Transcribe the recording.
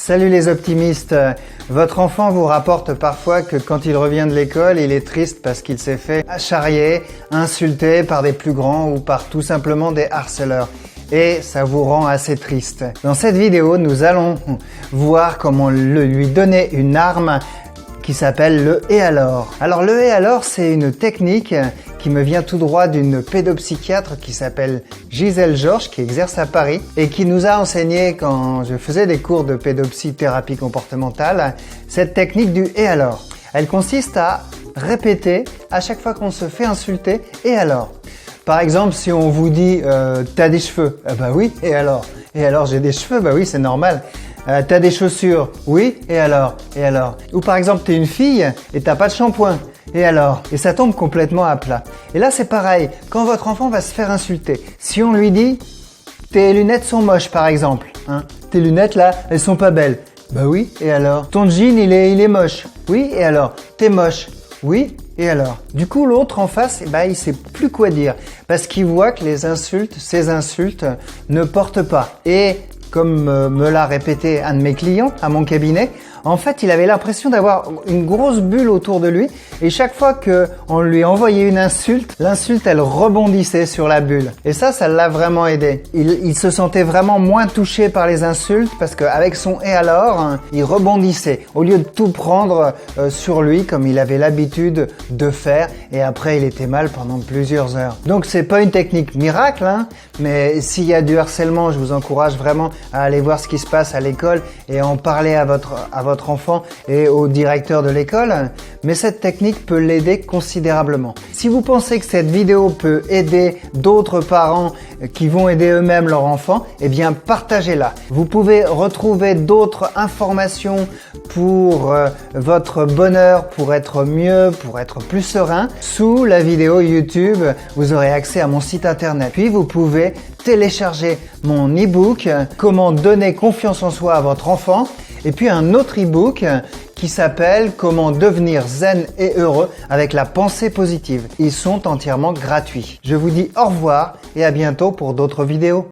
Salut les optimistes. Votre enfant vous rapporte parfois que quand il revient de l'école, il est triste parce qu'il s'est fait charrier, insulter par des plus grands ou par tout simplement des harceleurs. Et ça vous rend assez triste. Dans cette vidéo, nous allons voir comment lui donner une arme qui s'appelle le « et alors ». Alors le « et alors », c'est une technique qui me vient tout droit d'une pédopsychiatre qui s'appelle Gisèle Georges, qui exerce à Paris et qui nous a enseigné quand je faisais des cours de pédopsythérapie comportementale cette technique du « et alors ». Elle consiste à répéter à chaque fois qu'on se fait insulter « et alors ». Par exemple, si on vous dit t'as des cheveux », bah oui, et alors ? Et alors j'ai des cheveux, bah oui, c'est normal. T'as des chaussures, oui, et alors ? Et alors ? Ou par exemple, t'es une fille et t'as pas de shampoing, et alors ? Et ça tombe complètement à plat. Et là, c'est pareil, quand votre enfant va se faire insulter, si on lui dit tes lunettes sont moches, par exemple, hein, tes lunettes là, elles sont pas belles, bah oui, et alors ? Ton jean, il est moche, oui, et alors ? T'es moche, oui, et alors ? Du coup, l'autre en face, il sait plus quoi dire, parce qu'il voit que ces insultes ne portent pas. Et comme me l'a répété un de mes clients à mon cabinet, en fait, il avait l'impression d'avoir une grosse bulle autour de lui et chaque fois qu'on lui envoyait une insulte, l'insulte, elle rebondissait sur la bulle. Et ça l'a vraiment aidé. Il se sentait vraiment moins touché par les insultes parce qu'avec son « et alors », il rebondissait au lieu de tout prendre sur lui comme il avait l'habitude de faire et après, il était mal pendant plusieurs heures. Donc, c'est pas une technique miracle, mais s'il y a du harcèlement, je vous encourage vraiment à aller voir ce qui se passe à l'école et en parler à votre enfant et au directeur de l'école, mais cette technique peut l'aider considérablement. Si vous pensez que cette vidéo peut aider d'autres parents qui vont aider eux-mêmes leur enfant, eh bien partagez-la. Vous pouvez retrouver d'autres informations pour votre bonheur, pour être mieux, pour être plus serein. Sous la vidéo YouTube, vous aurez accès à mon site internet. Puis vous pouvez télécharger mon e-book « Comment donner confiance en soi à votre enfant » et puis un autre e-book qui s'appelle « Comment devenir zen et heureux avec la pensée positive ». Ils sont entièrement gratuits. Je vous dis au revoir et à bientôt pour d'autres vidéos.